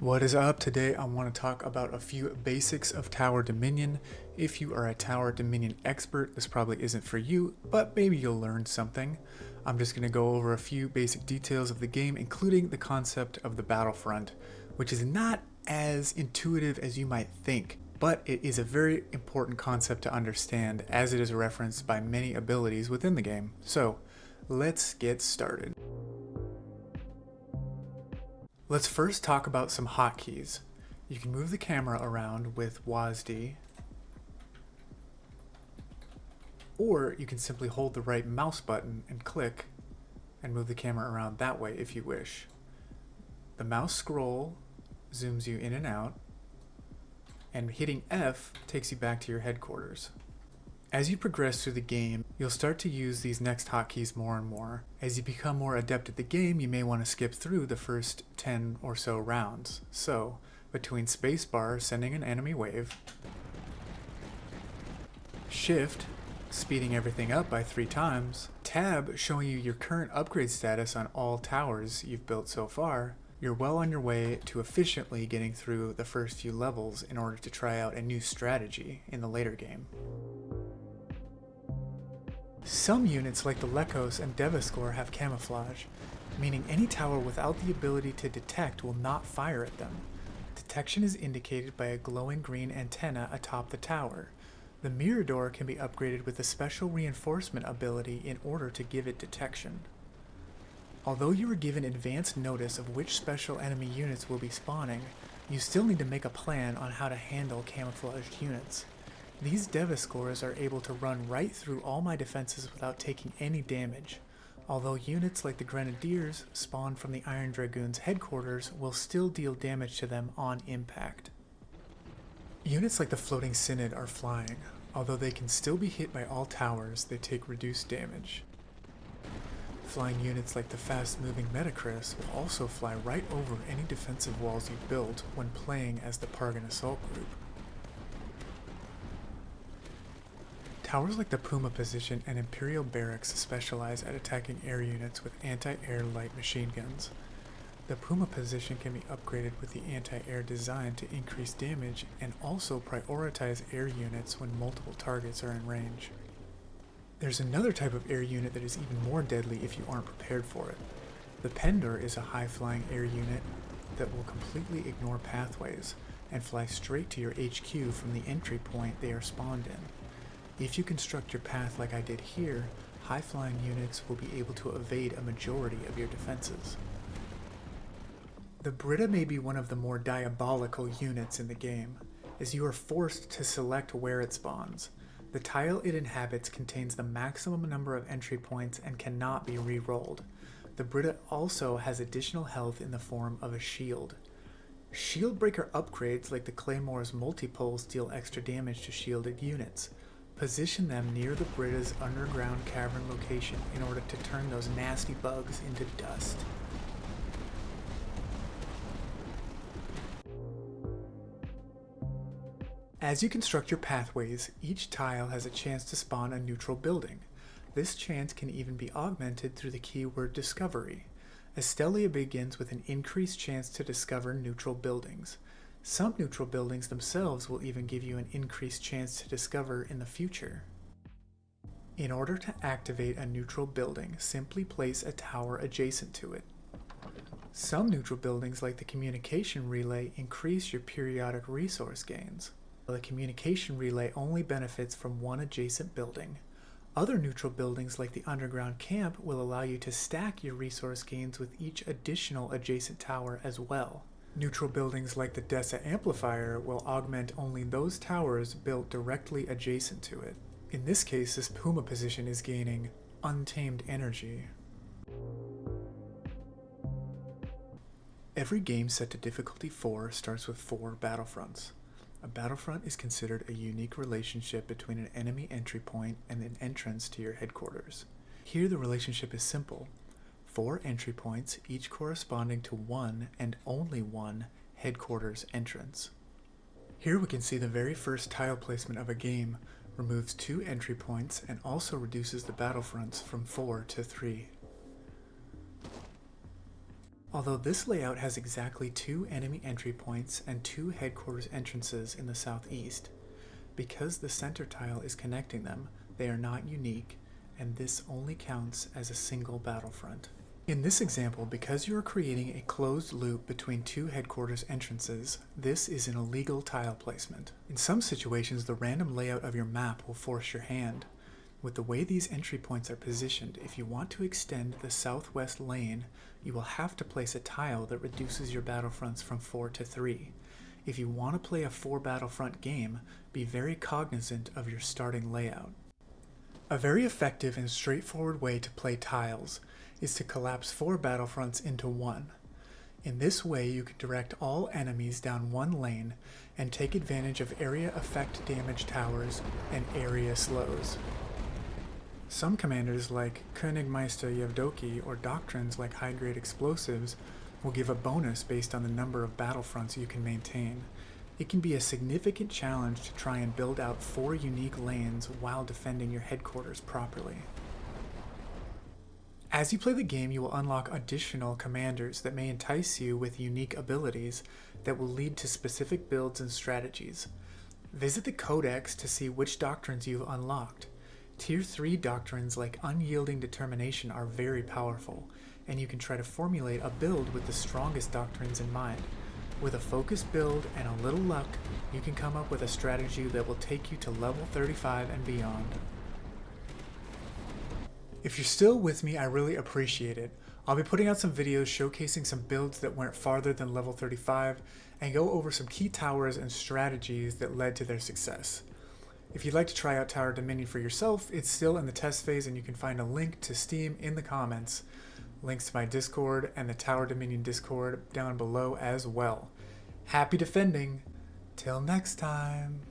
What is up? Today I want to talk about a few basics of Tower Dominion. If you are a Tower Dominion expert, this probably isn't for you, but maybe you'll learn something. I'm just going to go over a few basic details of the game, including the concept of the Battlefront, which is not as intuitive as you might think, but it is a very important concept to understand as it is referenced by many abilities within the game. So, let's get started. Let's first talk about some hotkeys. You can move the camera around with WASD, or you can simply hold the right mouse button and click and move the camera around that way if you wish. The mouse scroll zooms you in and out, and hitting F takes you back to your headquarters. As you progress through the game, you'll start to use these next hotkeys more and more. As you become more adept at the game, you may want to skip through the first 10 or so rounds. So, between spacebar, sending an enemy wave, shift, speeding everything up by 3 times, tab, showing you your current upgrade status on all towers you've built so far, you're well on your way to efficiently getting through the first few levels in order to try out a new strategy in the later game. Some units like the Lekos and Devaskor have camouflage, meaning any tower without the ability to detect will not fire at them. Detection is indicated by a glowing green antenna atop the tower. The Mirador can be upgraded with a special reinforcement ability in order to give it detection. Although you are given advance notice of which special enemy units will be spawning, you still need to make a plan on how to handle camouflaged units. These Devaskors are able to run right through all my defenses without taking any damage, although units like the Grenadiers spawned from the Iron Dragoons' headquarters will still deal damage to them on impact. Units like the Floating Synod are flying, although they can still be hit by all towers, they take reduced damage. Flying units like the fast-moving Metacris will also fly right over any defensive walls you built when playing as the Pargan Assault Group. Towers like the Puma position and Imperial Barracks specialize at attacking air units with anti-air light machine guns. The Puma position can be upgraded with the anti-air design to increase damage and also prioritize air units when multiple targets are in range. There's another type of air unit that is even more deadly if you aren't prepared for it. The Pendor is a high-flying air unit that will completely ignore pathways and fly straight to your HQ from the entry point they are spawned in. If you construct your path like I did here, high-flying units will be able to evade a majority of your defenses. The Brita may be one of the more diabolical units in the game, as you are forced to select where it spawns. The tile it inhabits contains the maximum number of entry points and cannot be re-rolled. The Brita also has additional health in the form of a shield. Shield breaker upgrades like the Claymore's multi-pulls deal extra damage to shielded units. Position them near the Brita's underground cavern location in order to turn those nasty bugs into dust. As you construct your pathways, each tile has a chance to spawn a neutral building. This chance can even be augmented through the keyword Discovery. Estelia begins with an increased chance to discover neutral buildings. Some neutral buildings themselves will even give you an increased chance to discover in the future. In order to activate a neutral building, simply place a tower adjacent to it. Some neutral buildings like the communication relay increase your periodic resource gains. The communication relay only benefits from one adjacent building. Other neutral buildings like the underground camp will allow you to stack your resource gains with each additional adjacent tower as well. Neutral buildings like the Dessa Amplifier will augment only those towers built directly adjacent to it. In this case, this Puma position is gaining untamed energy. Every game set to difficulty 4 starts with 4 battlefronts. A battlefront is considered a unique relationship between an enemy entry point and an entrance to your headquarters. Here the relationship is simple. 4 entry points, each corresponding to one and only one headquarters entrance. Here we can see the very first tile placement of a game removes 2 entry points and also reduces the battlefronts from 4 to 3. Although this layout has exactly 2 enemy entry points and 2 headquarters entrances in the southeast, because the center tile is connecting them, they are not unique, and this only counts as a single battlefront. In this example, because you are creating a closed loop between 2 headquarters entrances, this is an illegal tile placement. In some situations, the random layout of your map will force your hand. With the way these entry points are positioned, if you want to extend the southwest lane, you will have to place a tile that reduces your battlefronts from 4 to 3. If you want to play a 4 battlefront game, be very cognizant of your starting layout. A very effective and straightforward way to play tiles is to collapse 4 battlefronts into one. In this way, you can direct all enemies down one lane and take advantage of area effect damage towers and area slows. Some commanders like Königmeister Yevdoki or doctrines like high-grade explosives will give a bonus based on the number of battlefronts you can maintain. It can be a significant challenge to try and build out 4 unique lanes while defending your headquarters properly. As you play the game, you will unlock additional commanders that may entice you with unique abilities that will lead to specific builds and strategies. Visit the Codex to see which doctrines you've unlocked. Tier 3 doctrines like Unyielding Determination are very powerful, and you can try to formulate a build with the strongest doctrines in mind. With a focused build and a little luck, you can come up with a strategy that will take you to level 35 and beyond. If you're still with me, I really appreciate it. I'll be putting out some videos showcasing some builds that went farther than level 35 and go over some key towers and strategies that led to their success. If you'd like to try out Tower Dominion for yourself, it's still in the test phase and you can find a link to Steam in the comments. Links to my Discord and the Tower Dominion Discord down below as well. Happy defending! Till next time!